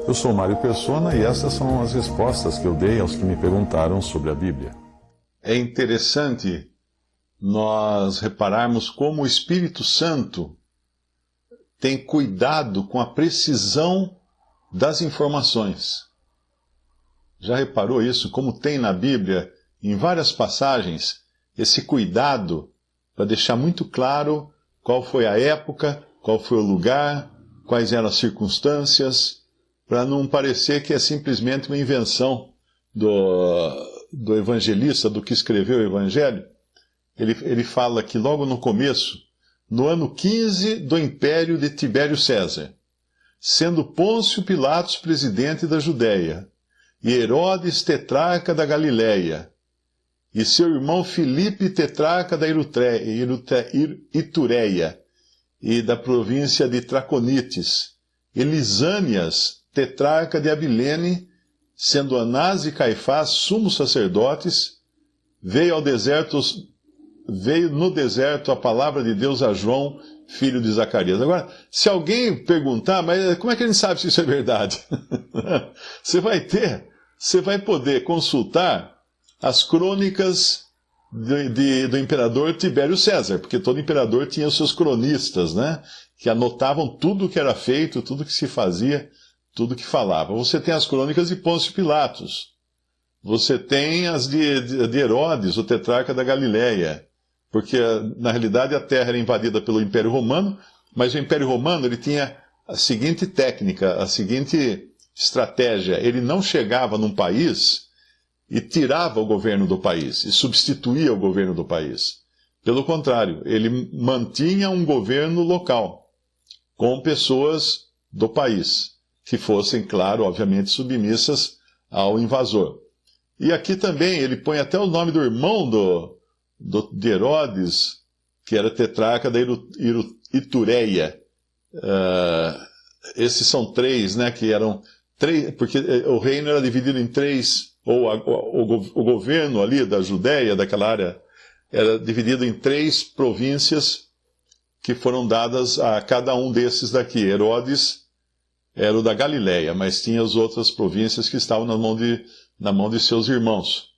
Eu sou Mário Persona e essas são as respostas que eu dei aos que me perguntaram sobre a Bíblia. É interessante nós repararmos como o Espírito Santo tem cuidado com a precisão das informações. Já reparou isso? Como tem na Bíblia, em várias passagens, esse cuidado para deixar muito claro qual foi a época, qual foi o lugar, quais eram as circunstâncias, para não parecer que é simplesmente uma invenção do evangelista, do que escreveu o Evangelho. Ele fala que logo no começo, no ano 15 do império de Tibério César, sendo Pôncio Pilatos presidente da Judéia, e Herodes tetrarca da Galiléia, e seu irmão Filipe tetrarca da Itureia, e da província de Traconites, e Lisânias tetrarca de Abilene, sendo Anás e Caifás sumos sacerdotes, veio no deserto a palavra de Deus a João, filho de Zacarias. Agora, se alguém perguntar, mas como é que a gente sabe se isso é verdade? Você vai poder consultar as crônicas do imperador Tibério César, porque todo imperador tinha os seus cronistas, né? Que anotavam tudo o que era feito, tudo que se fazia, tudo que falava. Você tem as crônicas de Pôncio Pilatos. Você tem as de Herodes, o tetrarca da Galiléia. Porque, na realidade, a terra era invadida pelo Império Romano, mas o Império Romano ele tinha a seguinte técnica, a seguinte estratégia. Ele não chegava num país e tirava o governo do país, e substituía o governo do país. Pelo contrário, ele mantinha um governo local, com pessoas do país, que fossem, claro, obviamente, submissas ao invasor. E aqui também ele põe até o nome do irmão de Herodes, que era tetrarca da Itureia. Esses são três, né, que eram três, porque o reino era dividido em três, ou o governo ali da Judéia, daquela área, era dividido em três províncias que foram dadas a cada um desses daqui. Herodes era o da Galiléia, mas tinha as outras províncias que estavam na mão de seus irmãos.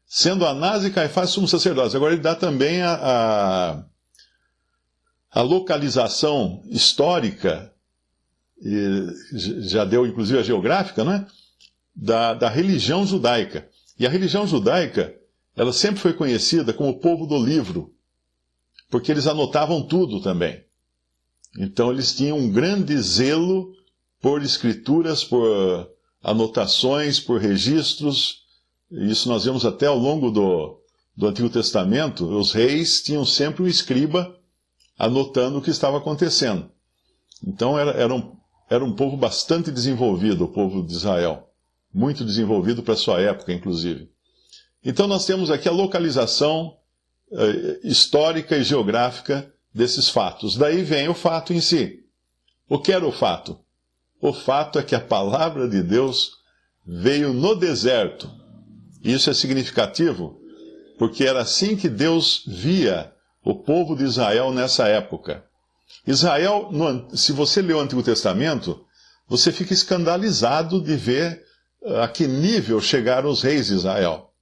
Sendo Anás e Caifás sumos sacerdotes. Agora ele dá também a localização histórica, e já deu inclusive a geográfica, né? Da religião judaica. E a religião judaica, ela sempre foi conhecida como o povo do livro, porque eles anotavam tudo também. Então eles tinham um grande zelo por escrituras, por anotações, por registros. Isso nós vemos até ao longo do Antigo Testamento. Os reis tinham sempre um escriba anotando o que estava acontecendo. Então era um povo bastante desenvolvido, o povo de Israel. Muito desenvolvido para a sua época, inclusive. Então nós temos aqui a localização histórica e geográfica desses fatos. Daí vem o fato em si. O que era o fato? O fato é que a palavra de Deus veio no deserto. Isso é significativo, porque era assim que Deus via o povo de Israel nessa época. Israel, se você lê o Antigo Testamento, você fica escandalizado de ver a que nível chegaram os reis de Israel.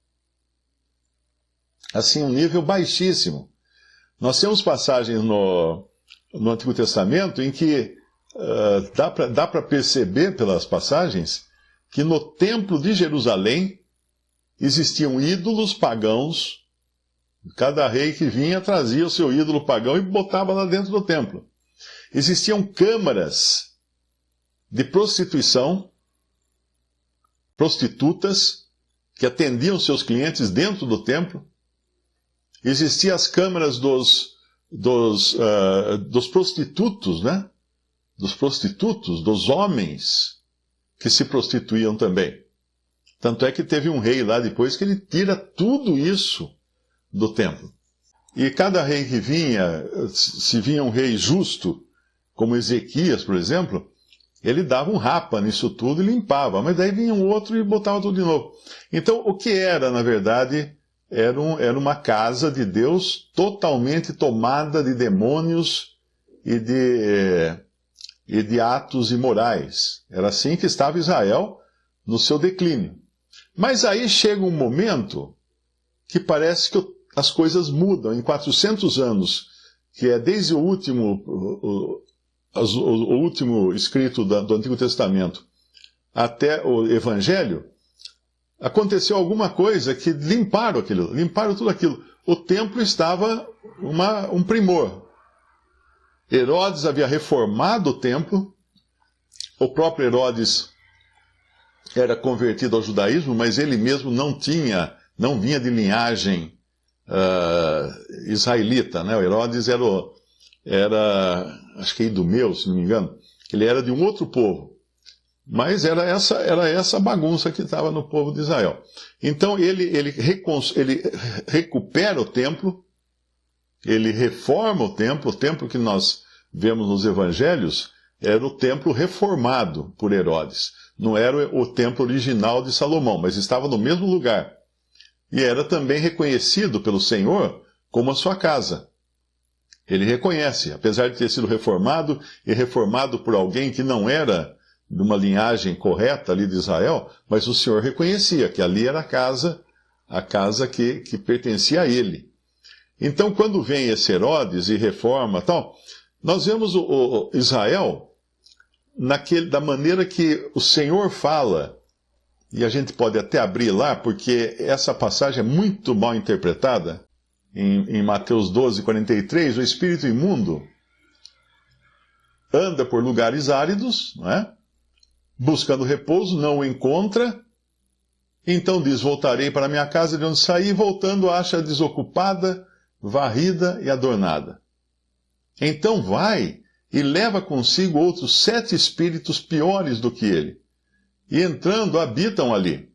Assim, um nível baixíssimo. Nós temos passagens no Antigo Testamento em que dá para perceber pelas passagens que no templo de Jerusalém existiam ídolos pagãos. Cada rei que vinha trazia o seu ídolo pagão e botava lá dentro do templo. Existiam câmaras de prostituição, prostitutas que atendiam seus clientes dentro do templo. Existiam as câmaras dos prostitutos, né? Dos prostitutos, dos homens que se prostituíam também. Tanto é que teve um rei lá depois que ele tira tudo isso do templo. E cada rei que vinha, se vinha um rei justo, como Ezequias, por exemplo, ele dava um rapa nisso tudo e limpava. Mas daí vinha um outro e botava tudo de novo. Então, o que era, na verdade, era uma casa de Deus totalmente tomada de demônios e e de atos imorais. Era assim que estava Israel no seu declínio. Mas aí chega um momento que parece que as coisas mudam. Em 400 anos, que é desde o último escrito do Antigo Testamento até o Evangelho, aconteceu alguma coisa que limparam tudo aquilo. O templo estava um primor. Herodes havia reformado o templo. O próprio Herodes era convertido ao judaísmo, mas ele mesmo não vinha de linhagem israelita, né? O Herodes era, acho que idumeu, se não me engano. Ele era de um outro povo. Mas era essa bagunça que estava no povo de Israel. Então ele recupera o templo, ele reforma o templo que nós vemos nos evangelhos, era o templo reformado por Herodes. Não era o templo original de Salomão, mas estava no mesmo lugar. E era também reconhecido pelo Senhor como a sua casa. Ele reconhece, apesar de ter sido reformado, e reformado por alguém que não era de uma linhagem correta ali de Israel, mas o Senhor reconhecia que ali era a casa que pertencia a ele. Então, quando vem esse Herodes e reforma tal, nós vemos o Israel da maneira que o Senhor fala, e a gente pode até abrir lá, porque essa passagem é muito mal interpretada. Em Mateus 12, 43, o espírito imundo anda por lugares áridos, não é? Buscando repouso, não o encontra. Então diz, voltarei para minha casa de onde saí, voltando acha desocupada, varrida e adornada. Então vai e leva consigo outros 7 espíritos piores do que ele, e entrando habitam ali.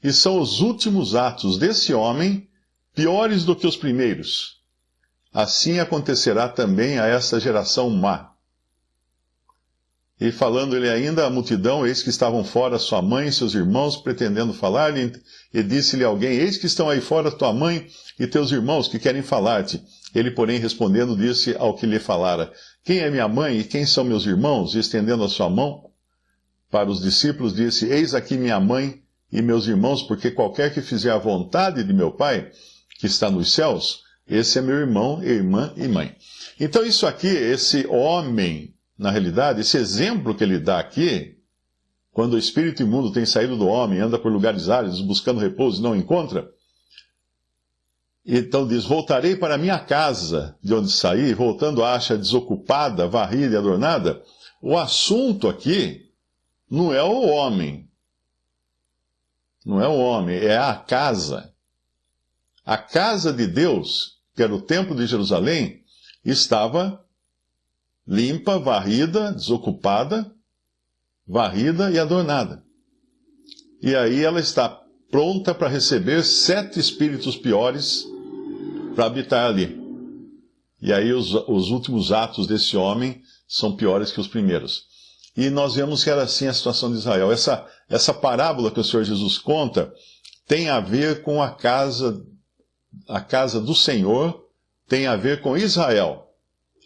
E são os últimos atos desse homem piores do que os primeiros. Assim acontecerá também a esta geração má. E falando ele ainda à multidão, eis que estavam fora sua mãe e seus irmãos, pretendendo falar-lhe, e disse-lhe alguém, eis que estão aí fora tua mãe e teus irmãos, que querem falar-te. Ele, porém, respondendo, disse ao que lhe falara, quem é minha mãe e quem são meus irmãos? E estendendo a sua mão para os discípulos, disse, eis aqui minha mãe e meus irmãos, porque qualquer que fizer a vontade de meu Pai, que está nos céus, esse é meu irmão, irmã e mãe. Então isso aqui, esse homem, na realidade, esse exemplo que ele dá aqui, quando o espírito imundo tem saído do homem, anda por lugares áridos, buscando repouso e não encontra, então diz, voltarei para a minha casa, de onde saí, voltando acha desocupada, varrida e adornada. O assunto aqui não é o homem. Não é o homem, é a casa. A casa de Deus, que era o templo de Jerusalém, estava limpa, varrida, desocupada, varrida e adornada. E aí ela está pronta para receber 7 espíritos piores para habitar ali. E aí os últimos atos desse homem são piores que os primeiros. E nós vemos que era assim a situação de Israel. Essa parábola que o Senhor Jesus conta tem a ver com a casa do Senhor, tem a ver com Israel.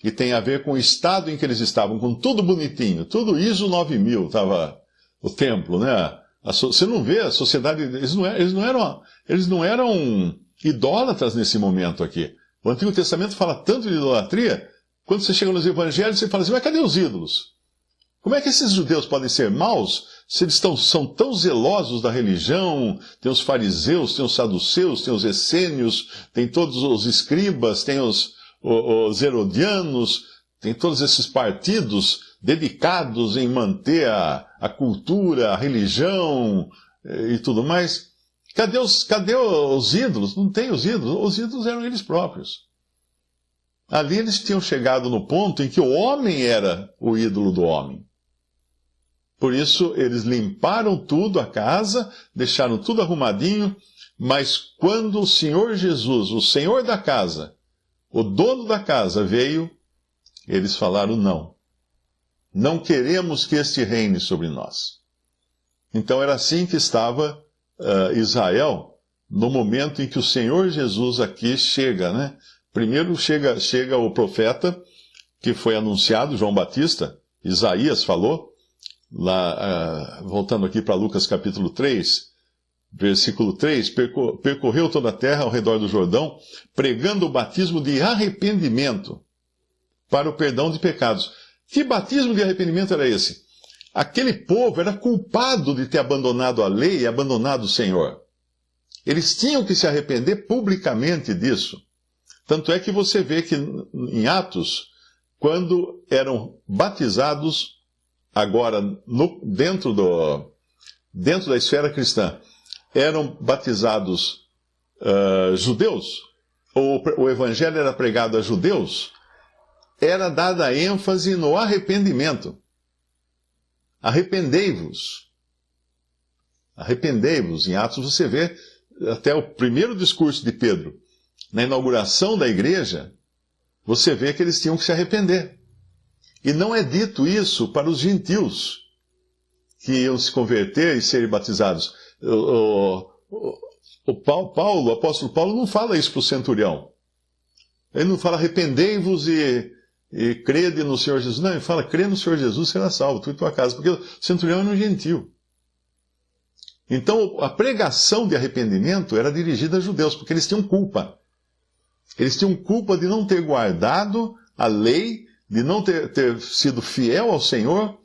E tem a ver com o estado em que eles estavam, com tudo bonitinho, tudo ISO 9000 estava o templo, né? Você não vê a sociedade, eles não eram idólatras nesse momento aqui. O Antigo Testamento fala tanto de idolatria, quando você chega nos evangelhos, você fala assim, mas cadê os ídolos? Como é que esses judeus podem ser maus se eles são tão zelosos da religião? Tem os fariseus, tem os saduceus, tem os essênios, tem todos os escribas, tem os herodianos, tem todos esses partidos dedicados em manter a cultura, a religião e tudo mais. Cadê os ídolos? Não tem os ídolos. Os ídolos eram eles próprios. Ali eles tinham chegado no ponto em que o homem era o ídolo do homem. Por isso eles limparam tudo, a casa, deixaram tudo arrumadinho, mas quando o Senhor Jesus, o Senhor da casa, o dono da casa veio, eles falaram não. Não queremos que este reine sobre nós. Então era assim que estava Israel no momento em que o Senhor Jesus aqui chega, né? Primeiro chega o profeta que foi anunciado, João Batista, Isaías falou, lá, voltando aqui para Lucas capítulo 3, versículo 3, percorreu toda a terra ao redor do Jordão, pregando o batismo de arrependimento para o perdão de pecados. Que batismo de arrependimento era esse? Aquele povo era culpado de ter abandonado a lei e abandonado o Senhor. Eles tinham que se arrepender publicamente disso. Tanto é que você vê que em Atos, quando eram batizados, agora dentro da esfera cristã, eram batizados judeus, ou o evangelho era pregado a judeus, era dada ênfase no arrependimento. Arrependei-vos. Arrependei-vos. Em Atos você vê até o primeiro discurso de Pedro, na inauguração da igreja, você vê que eles tinham que se arrepender. E não é dito isso para os gentios que iam se converter e serem batizados. O apóstolo Paulo não fala isso para o centurião. Ele não fala arrependei-vos e crede no Senhor Jesus. Não, ele fala crê no Senhor Jesus, será salvo, tu e tua casa, porque o centurião era um gentio. Então a pregação de arrependimento era dirigida a judeus, porque eles tinham culpa. Eles tinham culpa de não ter guardado a lei, de não ter sido fiel ao Senhor.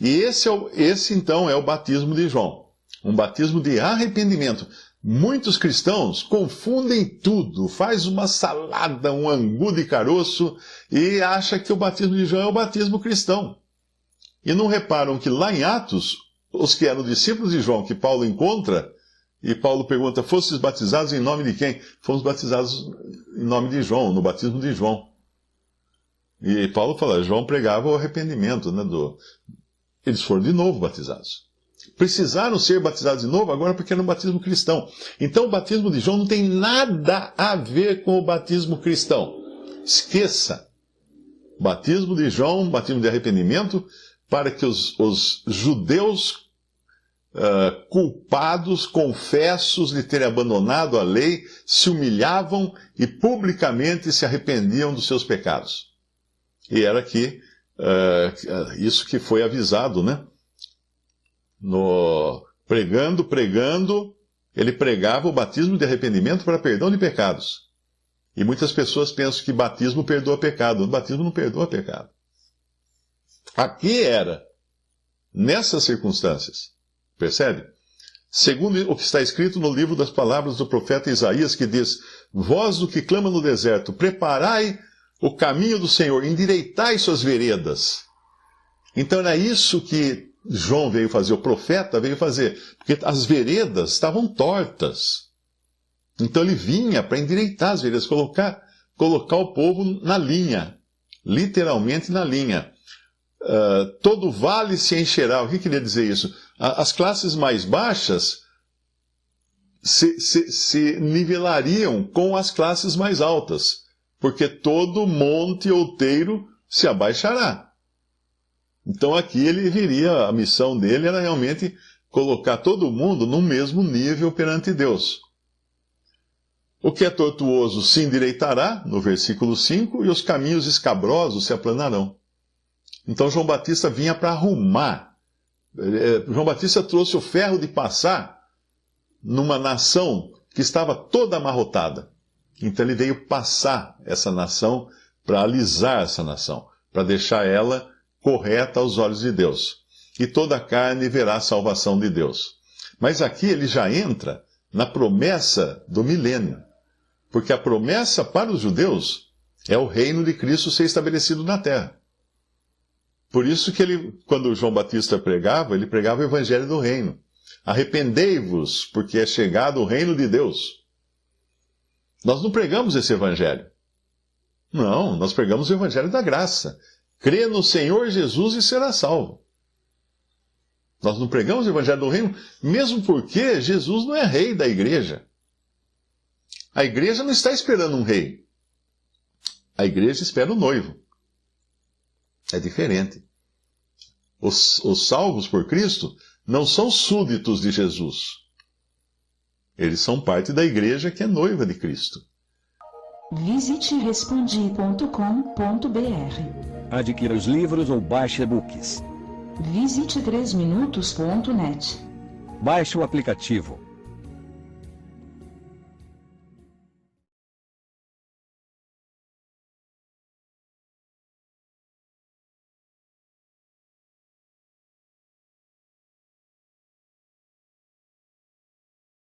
E esse então é o batismo de João. Um batismo de arrependimento. Muitos cristãos confundem tudo, faz uma salada, um angu de caroço e acha que o batismo de João é o batismo cristão. E não reparam que lá em Atos, os que eram discípulos de João, que Paulo encontra, e Paulo pergunta, fostes batizados em nome de quem? Fomos batizados em nome de João, no batismo de João. E Paulo fala, João pregava o arrependimento, né, eles foram de novo batizados. Precisaram ser batizados de novo agora porque era um batismo cristão. Então o batismo de João não tem nada a ver com o batismo cristão. Esqueça. Batismo de João, batismo de arrependimento, para que os judeus culpados, confessos de terem abandonado a lei, se humilhavam e publicamente se arrependiam dos seus pecados. E era aqui isso que foi avisado, né? Pregando, ele pregava o batismo de arrependimento para perdão de pecados. E muitas pessoas pensam que batismo perdoa pecado. O batismo não perdoa pecado. Aqui era, nessas circunstâncias, percebe? Segundo o que está escrito no livro das palavras do profeta Isaías, que diz, vós o que clama no deserto, preparai o caminho do Senhor, endireitai suas veredas. Então era isso que João veio fazer, o profeta veio fazer, porque as veredas estavam tortas. Então ele vinha para endireitar as veredas, colocar o povo na linha, literalmente na linha. Todo vale se encherá. O que queria dizer isso? As classes mais baixas se nivelariam com as classes mais altas, porque todo monte outeiro se abaixará. Então aqui ele viria, a missão dele era realmente colocar todo mundo no mesmo nível perante Deus. O que é tortuoso se endireitará, no versículo 5, e os caminhos escabrosos se aplanarão. Então João Batista vinha para arrumar. João Batista trouxe o ferro de passar numa nação que estava toda amarrotada. Então ele veio passar essa nação para alisar essa nação, para deixar ela correta aos olhos de Deus. E toda a carne verá a salvação de Deus. Mas aqui ele já entra na promessa do milênio. Porque a promessa para os judeus é o reino de Cristo ser estabelecido na terra. Por isso que quando João Batista pregava, ele pregava o evangelho do reino. Arrependei-vos, porque é chegado o reino de Deus. Nós não pregamos esse evangelho. Não, nós pregamos o evangelho da graça. Crê no Senhor Jesus e será salvo. Nós não pregamos o evangelho do reino, mesmo porque Jesus não é rei da igreja. A igreja não está esperando um rei. A igreja espera o noivo. É diferente. Os salvos por Cristo não são súditos de Jesus. Eles são parte da igreja que é noiva de Cristo. Visite respondi.com.br Adquira os livros ou baixe e-books. Visite 3minutos.net. Baixe o aplicativo.